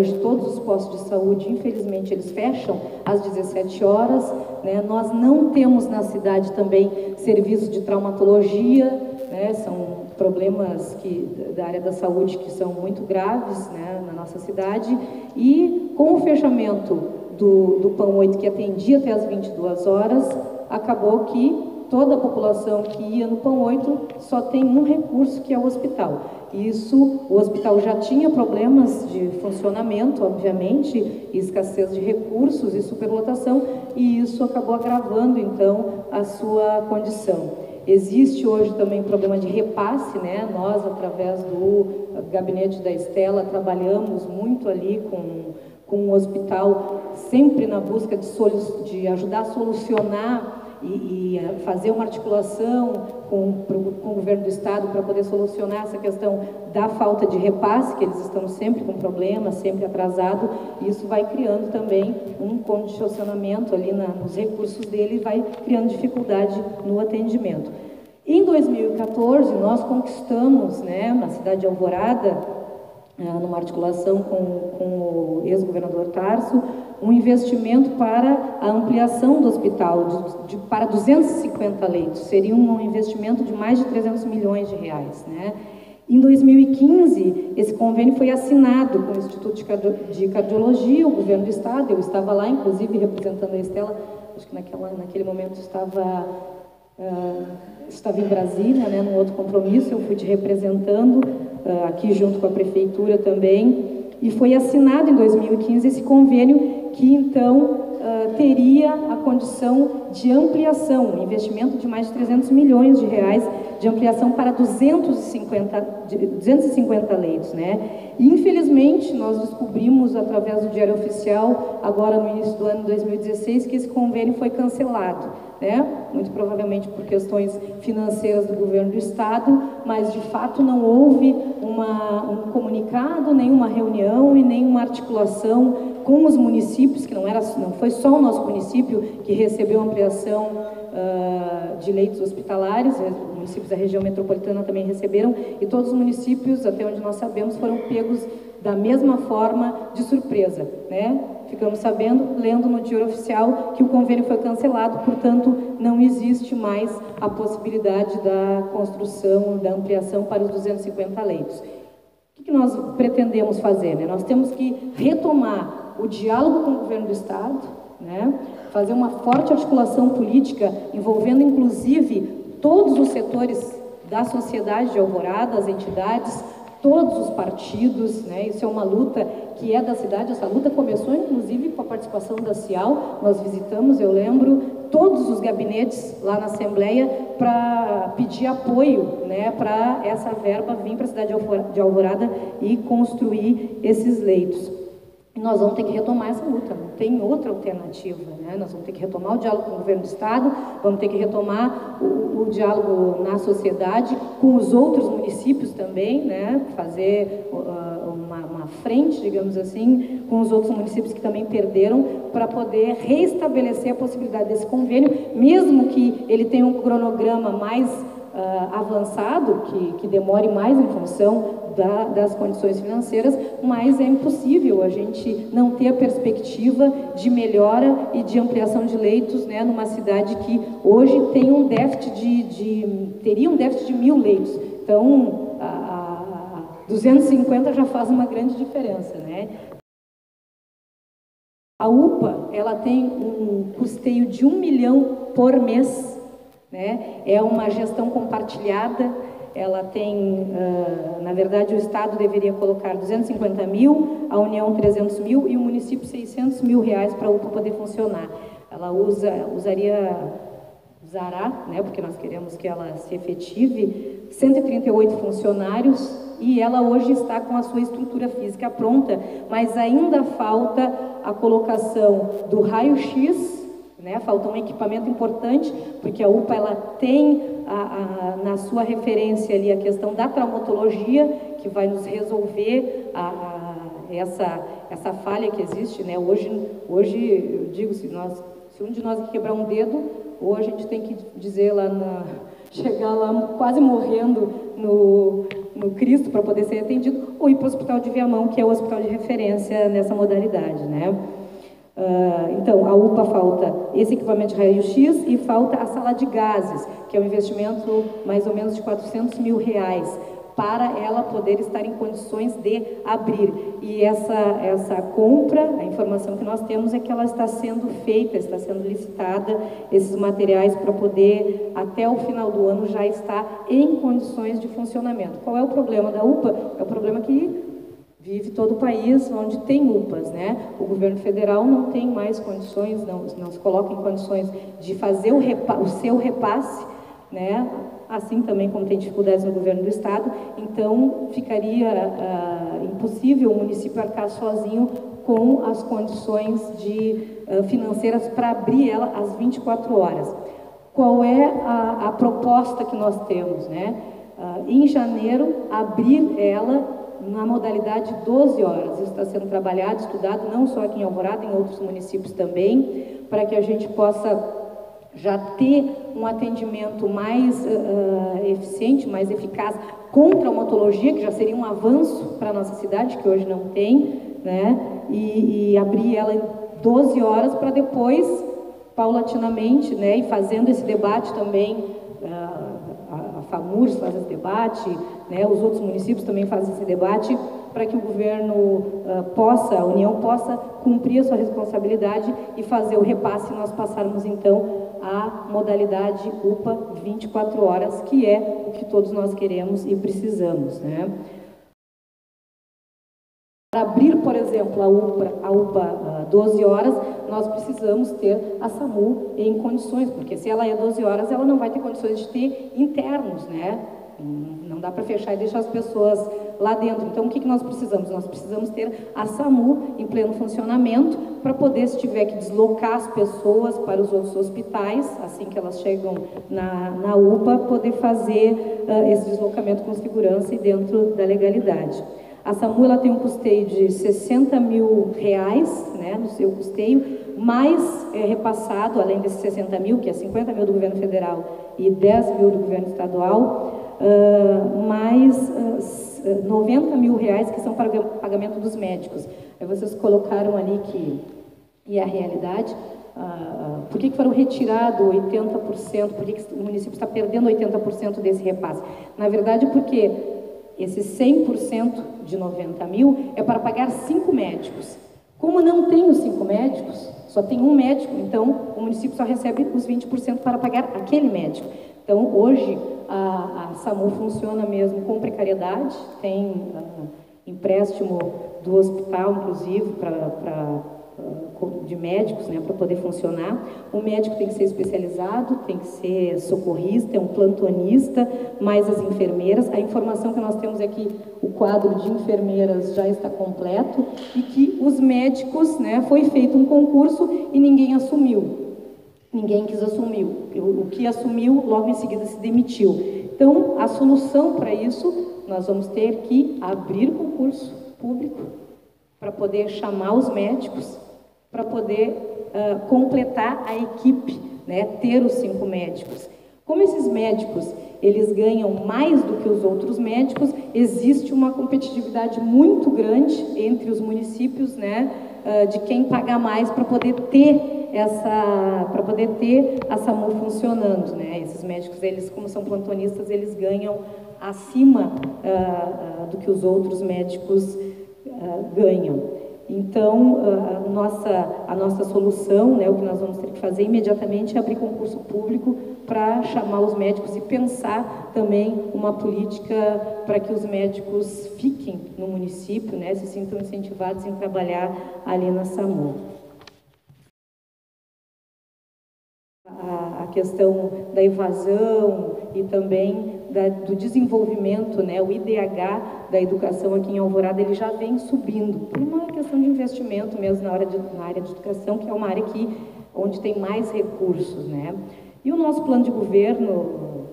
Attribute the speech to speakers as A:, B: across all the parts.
A: hoje todos os postos de saúde, infelizmente, eles fecham às 17 horas, né? Nós não temos na cidade também serviço de traumatologia, né? São problemas da área da saúde que são muito graves, né, na nossa cidade. E com o fechamento do PAN 8, que atendia até as 22 horas, acabou que toda a população que ia no PAN 8 só tem um recurso, que é o hospital. O hospital já tinha problemas de funcionamento, obviamente, escassez de recursos e superlotação, e isso acabou agravando, então, a sua condição. Existe hoje também um problema de repasse, né? Nós, através do gabinete da Estela, trabalhamos muito ali com o hospital, sempre na busca de ajudar a solucionar e fazer uma articulação com o governo do estado para poder solucionar essa questão da falta de repasse, que eles estão sempre com problemas, sempre atrasado. Isso vai criando também um condicionamento ali nos recursos dele, vai criando dificuldade no atendimento. Em 2014, nós conquistamos, né, na cidade de Alvorada, numa articulação com o ex-governador Tarso, um investimento para a ampliação do hospital para 250 leitos. Seria um investimento de mais de 300 milhões de reais, né? Em 2015, esse convênio foi assinado com o Instituto de Cardiologia, o governo do estado. Eu estava lá, inclusive, representando a Estela. Acho que naquele momento estava em Brasília, né, num outro compromisso. Eu fui te representando aqui junto com a prefeitura também, e foi assinado em 2015 esse convênio que então teria a condição de ampliação, um investimento de mais de 300 milhões de reais de ampliação para 250 leitos, né? E, infelizmente, nós descobrimos através do Diário Oficial, agora no início do ano de 2016, que esse convênio foi cancelado, né? Muito provavelmente por questões financeiras do governo do estado, mas de fato não houve um comunicado, nenhuma reunião e nenhuma articulação com os municípios, que não foi só o nosso município que recebeu ampliação de leitos hospitalares, os municípios da região metropolitana também receberam, e todos os municípios, até onde nós sabemos, foram pegos da mesma forma de surpresa, né? Ficamos sabendo, lendo no Diário Oficial, que o convênio foi cancelado, portanto, não existe mais a possibilidade da construção, da ampliação para os 250 leitos. O que nós pretendemos fazer, né? Nós temos que retomar o diálogo com o governo do estado, né? Fazer uma forte articulação política, envolvendo inclusive todos os setores da sociedade de Alvorada, as entidades, todos os partidos, né? Isso é uma luta que é da cidade. Essa luta começou inclusive com a participação da CIAL. Nós visitamos, eu lembro, todos os gabinetes lá na Assembleia para pedir apoio, né, para essa verba vir para a cidade de Alvorada e construir esses leitos. Nós vamos ter que retomar essa luta, não tem outra alternativa, né? Nós vamos ter que retomar o diálogo com o governo do estado, vamos ter que retomar o diálogo na sociedade, com os outros municípios também, né? Fazer uma frente, digamos assim, com os outros municípios que também perderam, para poder reestabelecer a possibilidade desse convênio, mesmo que ele tenha um cronograma mais avançado, que demore mais em função das condições financeiras, mas é impossível a gente não ter a perspectiva de melhora e de ampliação de leitos, né, numa cidade que hoje tem um déficit teria um déficit de 1.000 leitos. Então, 250 já faz uma grande diferença, né? A UPA, ela tem um custeio de 1 milhão por mês, né? É uma gestão compartilhada. Ela tem, na verdade, o Estado deveria colocar 250 mil, a União 300 mil e o município 600 mil reais para a UPA poder funcionar. Ela usará, né, porque nós queremos que ela se efetive, 138 funcionários, e ela hoje está com a sua estrutura física pronta, mas ainda falta a colocação do raio-x, né? Falta um equipamento importante, porque a UPA ela tem na sua referência ali a questão da traumatologia, que vai nos resolver essa falha que existe, né? Hoje eu digo, se um de nós quebrar um dedo, ou a gente tem que dizer chegar lá quase morrendo no Cristo para poder ser atendido, ou ir para o Hospital de Viamão, que é o hospital de referência nessa modalidade, né? Então, a UPA falta esse equipamento de raio-x e falta a sala de gases, que é um investimento mais ou menos de R$400 mil, para ela poder estar em condições de abrir. E essa compra, a informação que nós temos é que ela está sendo feita, está sendo licitada, esses materiais para poder, até o final do ano, já estar em condições de funcionamento. Qual é o problema da UPA? É o problema que vive todo o país onde tem UPAs, né? O governo federal não tem mais condições, não se coloca em condições de fazer o seu repasse, né? Assim também como tem dificuldades no governo do estado, então ficaria impossível o município arcar sozinho com as condições financeiras para abrir ela às 24 horas. Qual é a proposta que nós temos, né? Em janeiro, abrir ela na modalidade 12 horas. Isso está sendo trabalhado, estudado, não só aqui em Alvorada, em outros municípios também, para que a gente possa já ter um atendimento mais eficiente, mais eficaz com traumatologia, que já seria um avanço para a nossa cidade, que hoje não tem, né? E abrir ela em 12 horas para depois, paulatinamente, né? E fazendo esse debate também, a FAMURS faz esse debate, né? Os outros municípios também fazem esse debate, para que o governo a União possa cumprir a sua responsabilidade e fazer o repasse e nós passarmos então a modalidade UPA 24 horas, que é o que todos nós queremos e precisamos, né? Para abrir, por exemplo, a UPA 12 horas, nós precisamos ter a SAMU em condições, porque se ela é 12 horas, ela não vai ter condições de ter internos, né? Não dá para fechar e deixar as pessoas lá dentro. Então, o que nós precisamos? Nós precisamos ter a SAMU em pleno funcionamento para poder, se tiver que deslocar as pessoas para os outros hospitais, assim que elas chegam na UPA, poder fazer esse deslocamento com segurança e dentro da legalidade. A SAMU ela tem um custeio de R$60 mil, né, no seu custeio, mais repassado, além desses 60 mil, que é 50 mil do governo federal e 10 mil do governo estadual, mais 90 mil reais que são para o pagamento dos médicos. Aí vocês colocaram ali que, e a realidade, por que foram retirados 80%, por que o município está perdendo 80% desse repasse? Na verdade, porque esse 100% de 90 mil é para pagar 5 médicos. Como não tem os 5 médicos, só tem um médico, então o município só recebe os 20% para pagar aquele médico. Então, hoje, a SAMU funciona mesmo com precariedade, tem empréstimo do hospital, inclusive, de médicos, né, para poder funcionar. O médico tem que ser especializado, tem que ser socorrista, é um plantonista, mais as enfermeiras. A informação que nós temos é que o quadro de enfermeiras já está completo e que os médicos, né, foi feito um concurso e ninguém assumiu. Ninguém quis assumir. O que assumiu, logo em seguida se demitiu. Então, a solução para isso, nós vamos ter que abrir concurso público para poder chamar os médicos, para poder completar a equipe, né, ter os 5 médicos. Como esses médicos, eles ganham mais do que os outros médicos, existe uma competitividade muito grande entre os municípios, né, de quem paga mais para poder ter a SAMU funcionando, né? Esses médicos, eles, como são plantonistas, eles ganham acima do que os outros médicos ganham. Então, a nossa solução, né, o que nós vamos ter que fazer imediatamente é abrir concurso público para chamar os médicos e pensar também uma política para que os médicos fiquem no município, né, se sintam incentivados em trabalhar ali na SAMU. A questão da evasão e também do desenvolvimento, né, o IDH da educação aqui em Alvorada, ele já vem subindo, por uma questão de investimento mesmo na área de educação, que é uma área onde tem mais recursos, né. E o nosso plano de governo,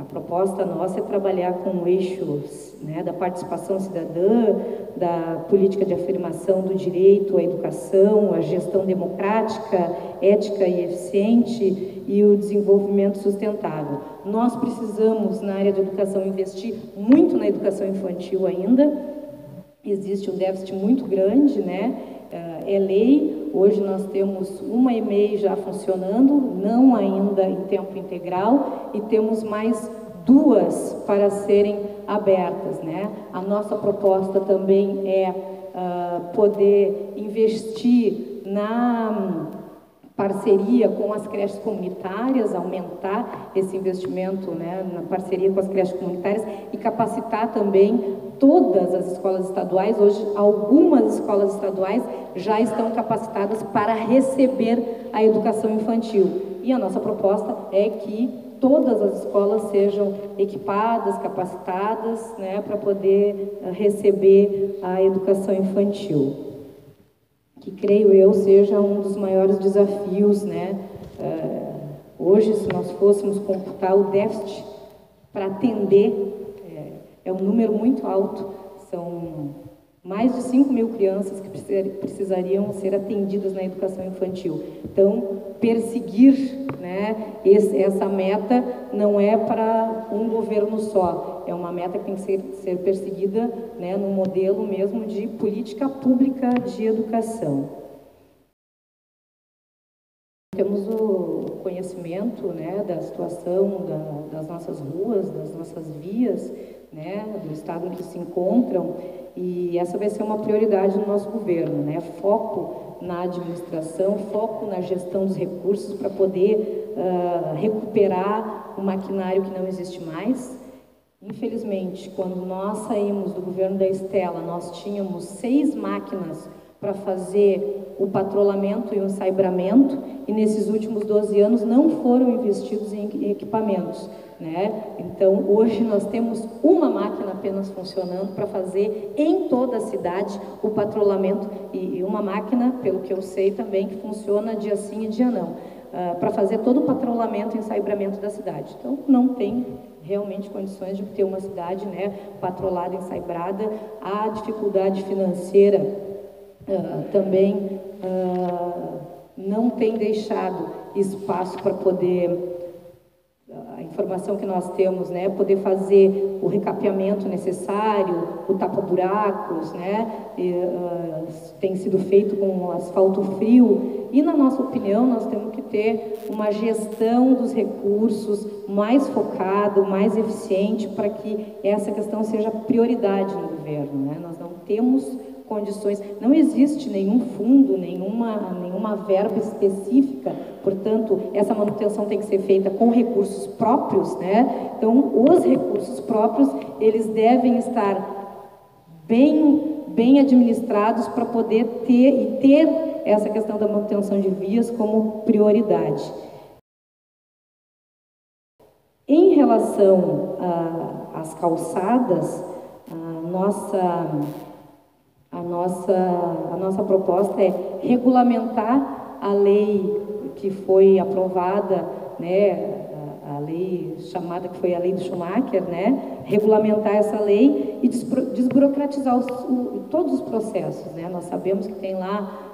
A: proposta nossa é trabalhar com eixos, né, da participação cidadã, da política de afirmação do direito à educação, a gestão democrática, ética e eficiente e o desenvolvimento sustentável. Nós precisamos, na área de educação, investir muito na educação infantil ainda. Existe um déficit muito grande, né? É lei, hoje nós temos uma EMEI já funcionando, não ainda em tempo integral, e temos mais 2 para serem abertas, né? A nossa proposta também é poder investir na parceria com as creches comunitárias, aumentar esse investimento, né, na parceria com as creches comunitárias e capacitar também todas as escolas estaduais. Hoje, algumas escolas estaduais já estão capacitadas para receber a educação infantil. E a nossa proposta é que todas as escolas sejam equipadas, capacitadas, né, para poder receber a educação infantil, que creio eu seja um dos maiores desafios, né? Hoje, se nós fôssemos computar o déficit para atender, é um número muito alto, são mais de 5.000 crianças que precisariam ser atendidas na educação infantil. Então, perseguir, né, essa meta não é para um governo só, é uma meta que tem que ser perseguida, né, no modelo mesmo de política pública de educação. Temos o conhecimento, né, da situação das nossas ruas, das nossas vias, né, do estado em que se encontram, e essa vai ser uma prioridade do nosso governo, né? Foco na administração, foco na gestão dos recursos para poder recuperar o maquinário que não existe mais. Infelizmente, quando nós saímos do governo da Estela, nós tínhamos 6 máquinas para fazer o patrulhamento e o ensaiamento, e nesses últimos 12 anos não foram investidos em equipamentos, né? Então, hoje nós temos uma máquina apenas funcionando para fazer em toda a cidade o patrulhamento, e uma máquina, pelo que eu sei também, que funciona dia sim e dia não, para fazer todo o patrulhamento e ensaiamento da cidade. Então, não tem realmente condições de ter uma cidade, né, patrulhada, ensaiada. A dificuldade financeira também não tem deixado espaço para poder, a informação que nós temos, né, poder fazer o recapeamento necessário, o tapa-buracos, né, tem sido feito com asfalto frio, e na nossa opinião nós temos que ter uma gestão dos recursos mais focada, mais eficiente, para que essa questão seja prioridade no governo, né? Nós não temos condições, não existe nenhum fundo, nenhuma verba específica, portanto, essa manutenção tem que ser feita com recursos próprios, né? Então, os recursos próprios, eles devem estar bem administrados para poder ter essa questão da manutenção de vias como prioridade. Em relação às calçadas, a nossa proposta é regulamentar a lei que foi aprovada, né, a lei chamada, que foi a lei do Schumacher, né, regulamentar essa lei e desburocratizar todos os processos, né? Nós sabemos que tem lá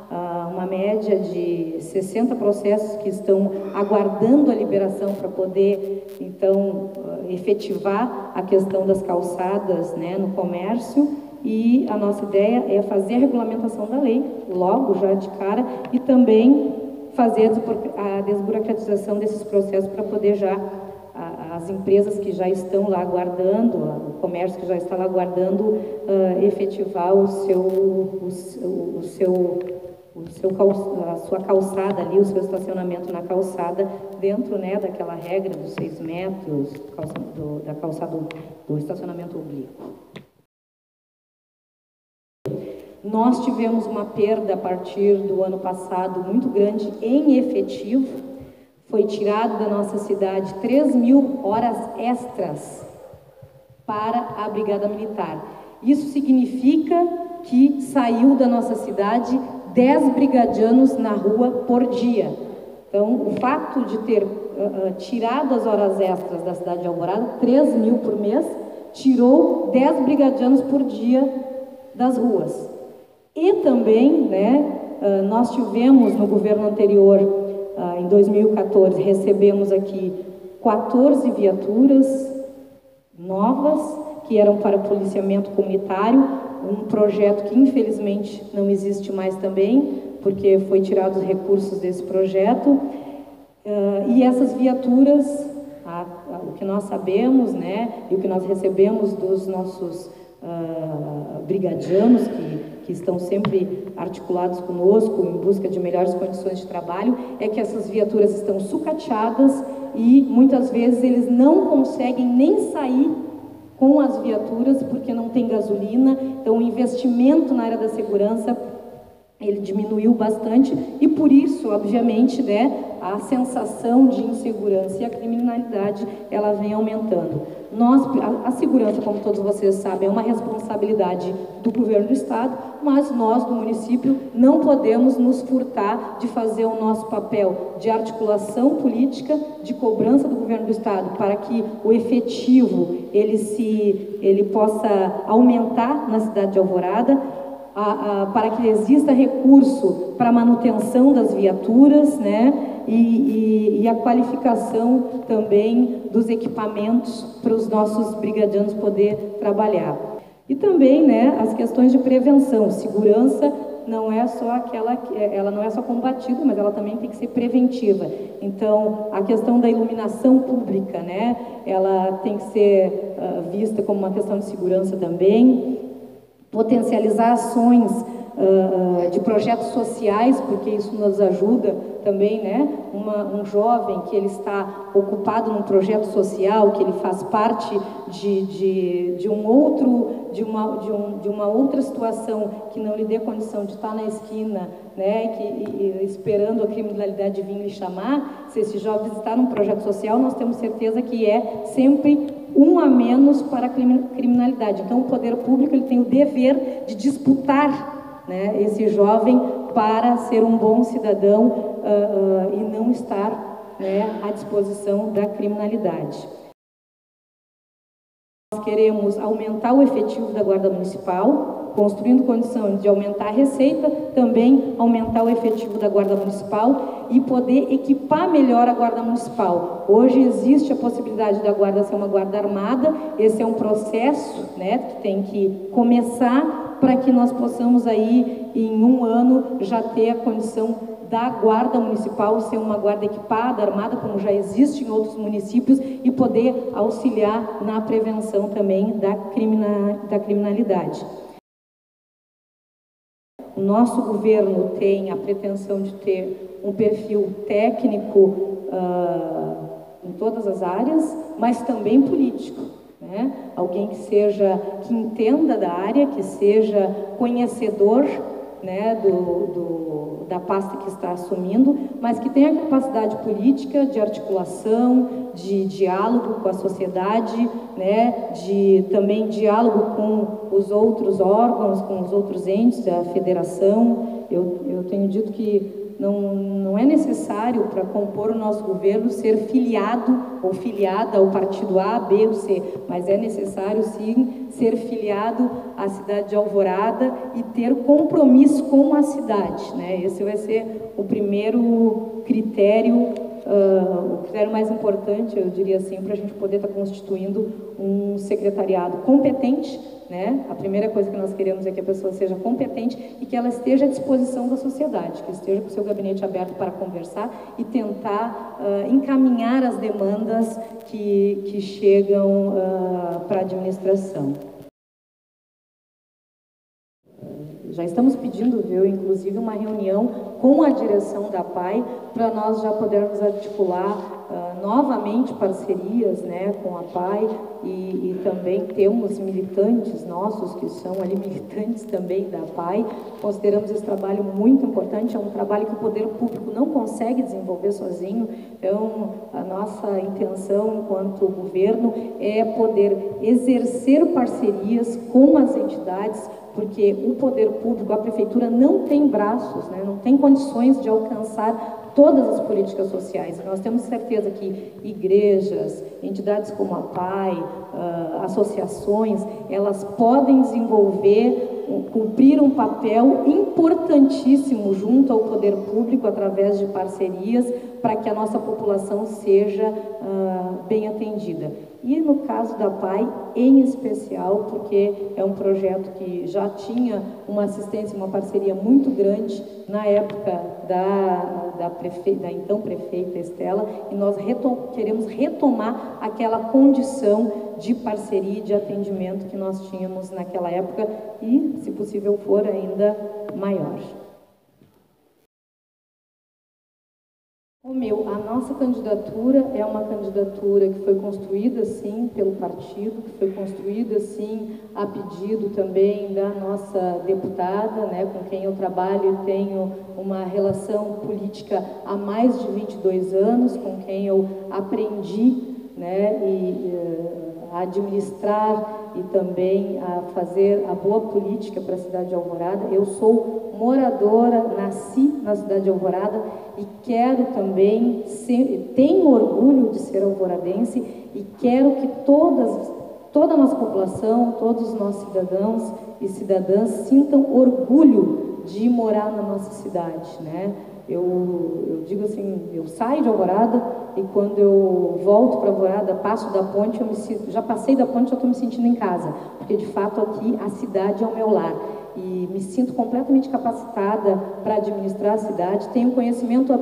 A: uma média de 60 processos que estão aguardando a liberação para poder, então, efetivar a questão das calçadas, né, no comércio. E a nossa ideia é fazer a regulamentação da lei, logo, já de cara, e também fazer a desburocratização desses processos para poder já, as empresas que já estão lá aguardando, o comércio que já está lá aguardando, efetivar a sua calçada ali, o seu estacionamento na calçada, dentro, né, daquela regra dos 6 metros da calçada do estacionamento oblíquo. Nós tivemos uma perda a partir do ano passado muito grande em efetivo. Foi tirado da nossa cidade 3.000 horas extras para a Brigada Militar. Isso significa que saiu da nossa cidade 10 brigadianos na rua por dia. Então, o fato de ter tirado as horas extras da cidade de Alvorada, 3.000 por mês, tirou 10 brigadianos por dia das ruas. E também, né, nós tivemos no governo anterior, em 2014, recebemos aqui 14 viaturas novas, que eram para policiamento comunitário, um projeto que infelizmente não existe mais também, porque foi tirado os recursos desse projeto. E essas viaturas, o que nós sabemos, né, e o que nós recebemos dos nossos brigadianos, que estão sempre articulados conosco em busca de melhores condições de trabalho, é que essas viaturas estão sucateadas e muitas vezes eles não conseguem nem sair com as viaturas porque não tem gasolina. Então o investimento na área da segurança ele diminuiu bastante e por isso, obviamente, né, a sensação de insegurança e a criminalidade ela vem aumentando. A segurança, como todos vocês sabem, é uma responsabilidade do governo do estado, mas nós do município não podemos nos furtar de fazer o nosso papel de articulação política, de cobrança do governo do estado, para que o efetivo ele possa aumentar na cidade de Alvorada, para que exista recurso para a manutenção das viaturas, né, e a qualificação também dos equipamentos para os nossos brigadianos poder trabalhar. E também, né, as questões de prevenção. Segurança não é só ela não é só combatida, mas ela também tem que ser preventiva. Então, a questão da iluminação pública, né, ela tem que ser vista como uma questão de segurança também. Potencializar ações de projetos sociais, porque isso nos ajuda também, né? Um jovem que ele está ocupado num projeto social, que ele faz parte de uma outra situação que não lhe dê condição de estar na esquina, né? Esperando a criminalidade vir lhe chamar. Se esse jovem está num projeto social, nós temos certeza que é sempre um a menos para a criminalidade. Então, o poder público ele tem o dever de disputar, né, esse jovem para ser um bom cidadão e não estar, né, à disposição da criminalidade. Nós queremos aumentar o efetivo da Guarda Municipal, construindo condições de aumentar a receita, também aumentar o efetivo da Guarda Municipal e poder equipar melhor a Guarda Municipal. Hoje existe a possibilidade da Guarda ser uma Guarda Armada, esse é um processo, né, que tem que começar para que nós possamos aí, em um ano, já ter a condição da Guarda Municipal ser uma guarda equipada, armada, como já existe em outros municípios, e poder auxiliar na prevenção também da criminalidade. O nosso governo tem a pretensão de ter um perfil técnico em todas as áreas, mas também político, né? Alguém que entenda da área, que seja conhecedor, né, da pasta que está assumindo, mas que tenha capacidade política de articulação, de diálogo com a sociedade, né, também diálogo com os outros órgãos, com os outros entes, a federação. Eu tenho dito que não é necessário para compor o nosso governo ser filiado ou filiada ao partido A, B ou C, mas é necessário sim ser filiado à cidade de Alvorada e ter compromisso com a cidade, né? Esse vai ser o primeiro critério, o critério mais importante, eu diria assim, para a gente poder estar constituindo um secretariado competente, né? A primeira coisa que nós queremos é que a pessoa seja competente e que ela esteja à disposição da sociedade, que esteja com o seu gabinete aberto para conversar e tentar encaminhar as demandas que chegam para a administração. Já estamos pedindo, viu, inclusive, uma reunião com a direção da PAI para nós já podermos articular novamente parcerias, né, com a PAI e também temos militantes nossos que são ali militantes também da PAI. Consideramos esse trabalho muito importante, é um trabalho que o poder público não consegue desenvolver sozinho. Então, a nossa intenção enquanto governo é poder exercer parcerias com as entidades, porque o poder público, a prefeitura não tem braços, né, não tem condições de alcançar todas as políticas sociais. Nós temos certeza que igrejas, entidades como a PAI, associações, elas podem desenvolver, cumprir um papel importantíssimo junto ao poder público através de parcerias para que a nossa população seja bem atendida. E no caso da PAI, em especial, porque é um projeto que já tinha uma assistência, uma parceria muito grande na época da então prefeita Estela, e nós queremos retomar aquela condição de parceria e de atendimento que nós tínhamos naquela época e, se possível for, ainda maior. A nossa candidatura é uma candidatura que foi construída, sim, pelo partido, que foi construída, sim, a pedido também da nossa deputada, né, com quem eu trabalho e tenho uma relação política há mais de 22 anos, com quem eu aprendi, né, a administrar e também a fazer a boa política para a cidade de Alvorada. Eu sou moradora, nasci na cidade de Alvorada e quero também tenho orgulho de ser alvoradense e quero que toda a nossa população, todos os nossos cidadãos e cidadãs sintam orgulho de morar na nossa cidade, né? Eu digo assim, eu saio de Alvorada e quando eu volto para Alvorada, passo da ponte, já passei da ponte, já estou me sentindo em casa, porque de fato aqui a cidade é o meu lar e me sinto completamente capacitada para administrar a cidade, tenho conhecimento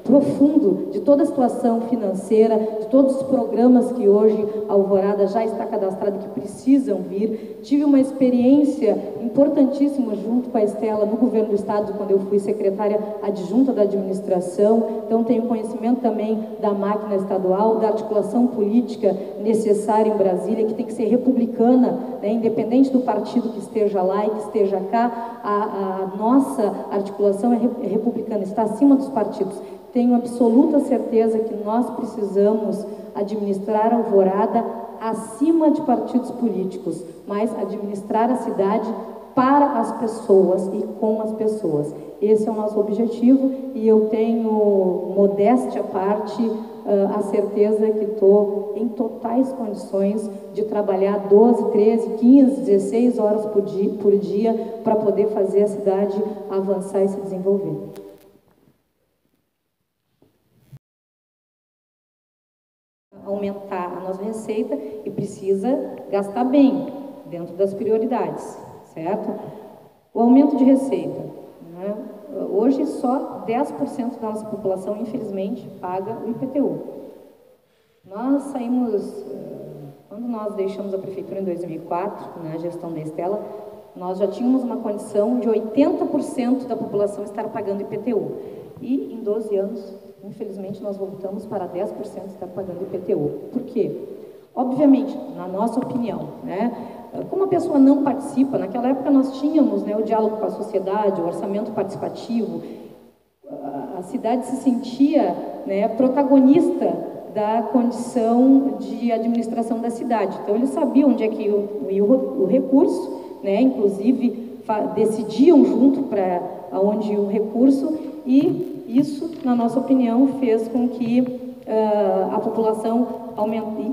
A: profundo de toda a situação financeira, de todos os programas que hoje a Alvorada já está cadastrada, que precisam vir. Tive uma experiência importantíssima junto com a Estela no governo do estado, quando eu fui secretária adjunta da administração, então tenho conhecimento também da máquina estadual, da articulação política necessária em Brasília, que tem que ser republicana, né, independente do partido que esteja lá e que esteja cá, a nossa articulação é republicana, está acima dos partidos. Tenho absoluta certeza que nós precisamos administrar a Alvorada acima de partidos políticos, mas administrar a cidade para as pessoas e com as pessoas. Esse é o nosso objetivo e eu tenho, modéstia à parte, a certeza que estou em totais condições de trabalhar 12, 13, 15, 16 horas por dia para poder fazer a cidade avançar e se desenvolver. Aumentar a nossa receita e precisa gastar bem, dentro das prioridades, certo? O aumento de receita, né? Hoje só 10% da nossa população, infelizmente, paga o IPTU. Nós saímos, quando nós deixamos a prefeitura em 2004, na gestão da Estela, nós já tínhamos uma condição de 80% da população estar pagando IPTU. E em 12 anos, infelizmente, nós voltamos para 10% estar pagando IPTU. Por quê? Obviamente, na nossa opinião, né? Como a pessoa não participa, naquela época nós tínhamos, né, o diálogo com a sociedade, o orçamento participativo, a cidade se sentia, né, protagonista da condição de administração da cidade. Então, eles sabiam onde é que ia o recurso, né, inclusive decidiam junto para onde ia o recurso, e isso, na nossa opinião, fez com que a população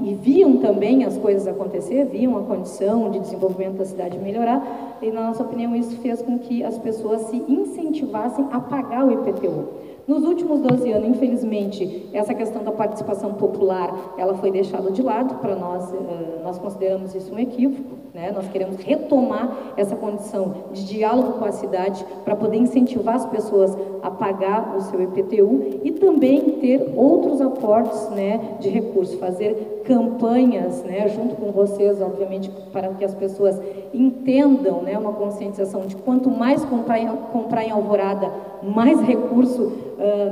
A: e viam também as coisas acontecer, viam a condição de desenvolvimento da cidade melhorar, e na nossa opinião isso fez com que as pessoas se incentivassem a pagar o IPTU. Nos últimos 12 anos, infelizmente, essa questão da participação popular, ela foi deixada de lado. Para nós consideramos isso um equívoco, né? Nós queremos retomar essa condição de diálogo com a cidade para poder incentivar as pessoas a pagar o seu IPTU e também ter outros aportes, né, de recursos, fazer campanhas, né, junto com vocês, obviamente, para que as pessoas entendam, né, uma conscientização de quanto mais comprar em Alvorada, mais recurso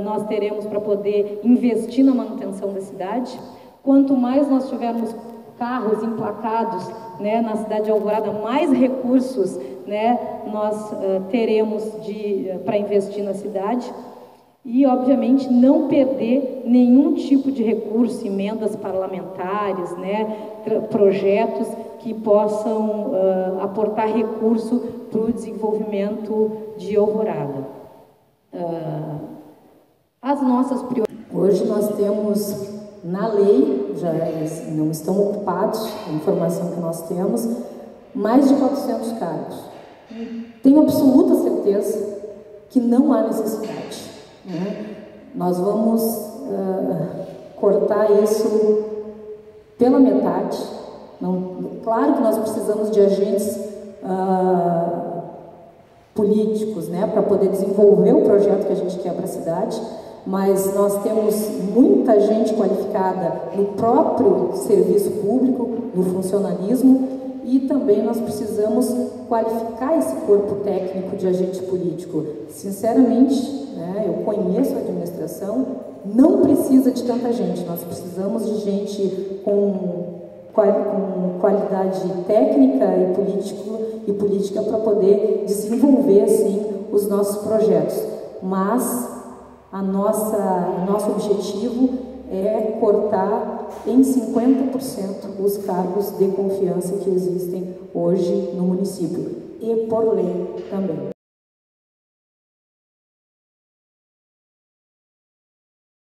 A: nós teremos para poder investir na manutenção da cidade. Quanto mais nós tivermos carros emplacados, né, na cidade de Alvorada, mais recursos, né, nós teremos para investir na cidade. E, obviamente, não perder nenhum tipo de recurso, emendas parlamentares, né, projetos que possam aportar recurso para o desenvolvimento de Alvorada. As nossas prioridades.
B: Hoje nós temos na lei, já não estão ocupados, a informação que nós temos, mais de 400 cargos. Tenho absoluta certeza que não há necessidade, né? Nós vamos cortar isso pela metade. Claro que nós precisamos de agentes políticos, né, para poder desenvolver o projeto que a gente quer para a cidade, mas nós temos muita gente qualificada no próprio serviço público, no funcionalismo, e também nós precisamos qualificar esse corpo técnico de agente político. Sinceramente, né, eu conheço a administração, não precisa de tanta gente, nós precisamos de gente com qualidade técnica e política para poder desenvolver, assim, os nossos projetos. Mas o nosso objetivo é cortar em 50% os cargos de confiança que existem hoje no município, e por lei também.